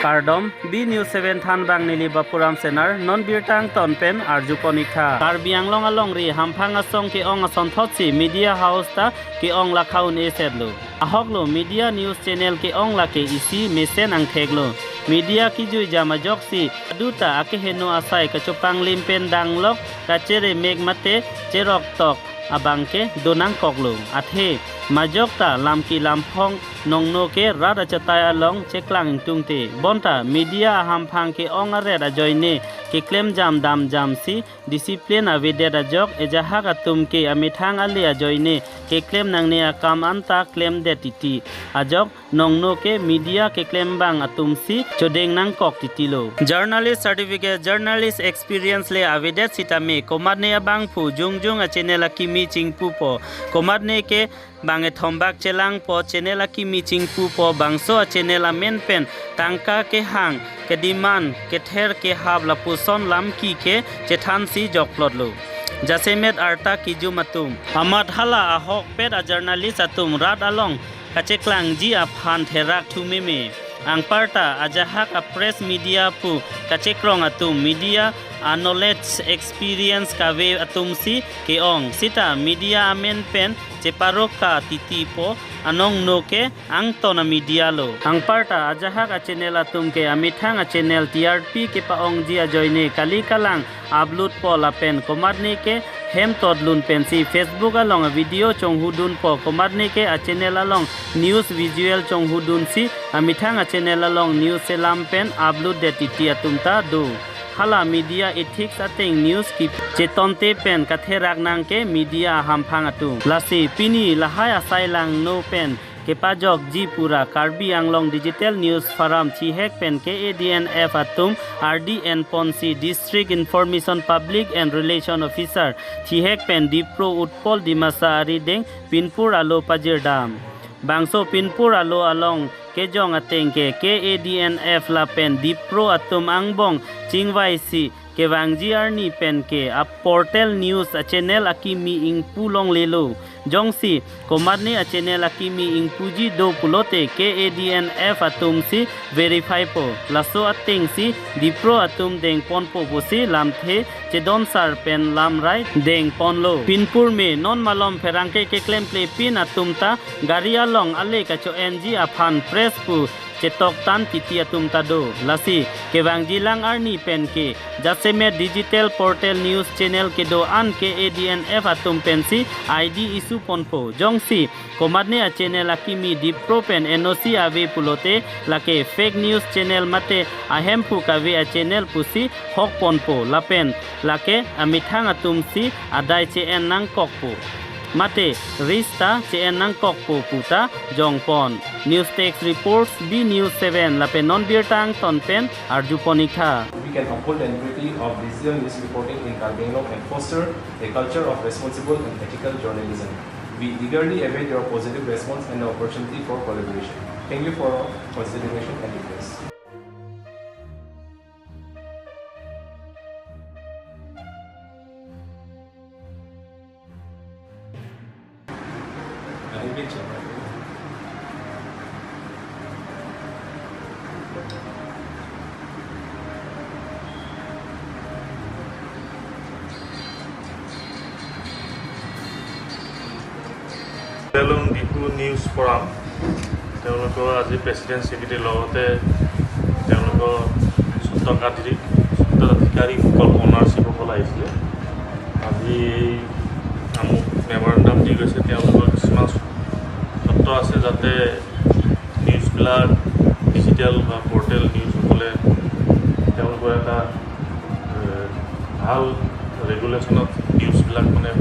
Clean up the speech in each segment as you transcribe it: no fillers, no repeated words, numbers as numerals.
Kardom B News 7 Than Bang Nili Bapuram Senar Non Birtang Tonpen Arju Ponika Karbiang Long Along Ri Hampang Asong Ki Ong Ason Thotsi Media House Ta Ki Ong La Khaun Esedlo Ahoklo Media News Channel Ki Ong La Ke Isi Mesen Ang Theglo Media Ki Jui Jama Joksi Aduta Ake Heno Asai Kachupang Limpen Danglok Kachere Meg Mate Cherok Tok Abangke Donang Koklo Athe Majokta Lamki Lampong Nongno ke Rada Chataya Long Cheklang Tungte Bonta Media Hampang ke Ongare da Joine ke Claim Jam Dam Jam Si Discipline Avide da Jok Ejahaga Tumke Amithang Alia Joine ke Claim Nangne Akam Anta Claim de Titi Ajok Nongno ke Media ke Claim Bang Atumsi Chodeng Nang Kok Titilo Journalist Certificate Journalist Experience Le Avide Sitame Komadne Abang Pu Jungjung a Channel Kimi Chingpu Po Komadne ke Bange Thombak Chelang Po Channel Kimi Chingpu Po Bangso a Channel Men Pen Tangka ke Hang ke Diman ke Ther ke Hab La Puson Lam Ki ke Chethan Si Joklodlo Jasemet Arta Kiju Matum Amat Hala Ahok Pet a Journalist Atum Rad Along Kacheklang Ji a Phan Therak Tumime Ang Parta Ajahak a Press Media Pu Kachekrong Atum Media a Knowledge Experience Kave Atumsi ke Ong Sita Media Amen Pen Cheparoka Titipo Anong Noke Ang Tona Media Lo Ang Parta Ajahak a Channel Atumke Amithang a Channel TRP ke Paong Ji a Joine Kali Kalang Upload Po Lapen Komadne ke Hem Todlun Pensi Facebook along a video Chong Hudun Po Komadne ke a Channel along News Visual Chong Hudun Si Amithang a Channel along News Selam Pen Upload de Titi Atumta Do Hala Media Ethics Ating News Ki Chetonte Pen Katherak Nangke Media Hampang Atu Lasi Pini Lahaya Sailang No Pen Kepajok Ji Pura Karbi Anglong Digital News Faram Chihek Pen KADNF Atum RDN Ponsi District Information Public and Relation Officer Chihek Pen DIPRO Utpol Dimasa Arideng Pinpur Alo Pajir Dam Bangso Pinpur Alo Along Kejong Atengke KADNF La Pen DIPRO Atum Angbong Chingwai Si Kevangji Arni Pen ke a Portal News a Channel Akimi Ing Pulong Lelo Jongsi Komadne a Channel Akimi Ing Puji Do Pulote KADNF Atum Si Verify Po Laso Ating Si DIPRO Atum Deng Ponpo Bosi Lamthe Chedon Sar Pen Lamrai Deng Ponlo Pinpur Me Non Malom Ferangke ke Claim Play Pin Atumta Garia Long Ale Kacho NG Aphan Press Pu Chetok Tan Titi Atum Tado Lasi Kevangji Lang Arni Pen ke Jaseme Digital Portal News Channel ke do an KADNF Atum Pensi ID Isu Ponpo Jongsi Komadne a Channel Akimi DIPRO Pen NOC Ave Pulote Lake Fake News Channel Mate Ahempu Kave a Channel Pusi Hok Ponpo Lapen Lake Amithang Atum Si Adai CN Nang Kokpo Mate Rista CN Nang Kokpo Puta Jongpon News Text Reports B News 7 Lapen Non Birtang Tonpen Arju Ponika We can uphold the integrity of digital news reporting in KADNF and foster a culture of responsible and ethical journalism. We eagerly await your positive response and the opportunity for collaboration. Thank you for your consideration and request. DIPRO News Forum তেওঁলোকৰ আজি president secretary লগতে তেওঁলোকৰ স্বত্বাধিকাৰীসকল অনাৰশ্বিপসকল আহিছিলে আজি আমুক memorandum দি গৈছে তেওঁলোকৰ কিছুমান তত্ত্ব আছে যাতে নিউজবিলাক ডিজিটেল বা পৰ্টেল নিউজসকলে তেওঁলোকৰ এটা ভাল ৰেগুলেশ্যনত নিউজবিলাক মানে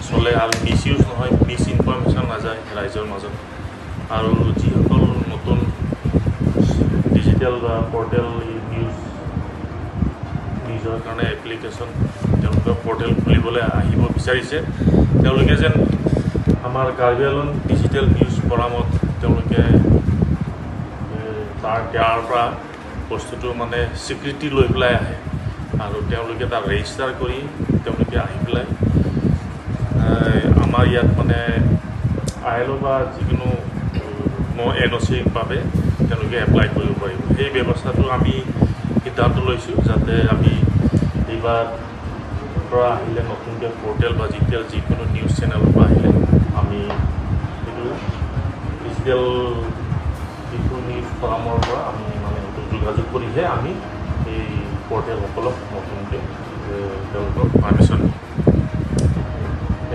চলে আৰু মিছইউজ নহয় মিছ ইনফৰমেশ্যন নাযায় ৰাইজৰ মাজত আৰু যিসকল নতুন ডিজিটেল বা পৰ্টেল নিউজৰ কাৰণে এপ্লিকেশ্যন তেওঁলোকৰ পৰ্টেল খুলিবলৈ আহিব বিচাৰিছে তেওঁলোকে যেন আমাৰ কাৰ্বি আংলং ডিজিটেল নিউজ ফৰামত তেওঁলোকে তাৰ পৰা বস্তুটো মানে স্বীকৃতি লৈ পেলাই আহে আৰু তেওঁলোকে তাত ৰেজিষ্টাৰ কৰি তেওঁলোকে আহি পেলাই আমাৰ ইয়াত মানে আইএলঅ বা যিকোনো NOCৰ বাবে তেওঁলোকে এপ্লাই কৰিব পাৰিব সেই ব্যৱস্থাটো আমি সিদ্ধান্ত লৈছোঁ যাতে আমি এইবাৰ পৰা আহিলে নতুনকৈ পৰ্টেল বা যিকোনো নিউজ চেনেলৰ পৰা আহিলে আমি সেইটো ডিজিটেল যিটো নিউজ ফৰামৰ পৰা আমি মানে সেইটো যোগাযোগ কৰিহে আমি এই পৰ্টেলসকলক নতুনকৈ তেওঁলোকক পাৰ্মিশ্যন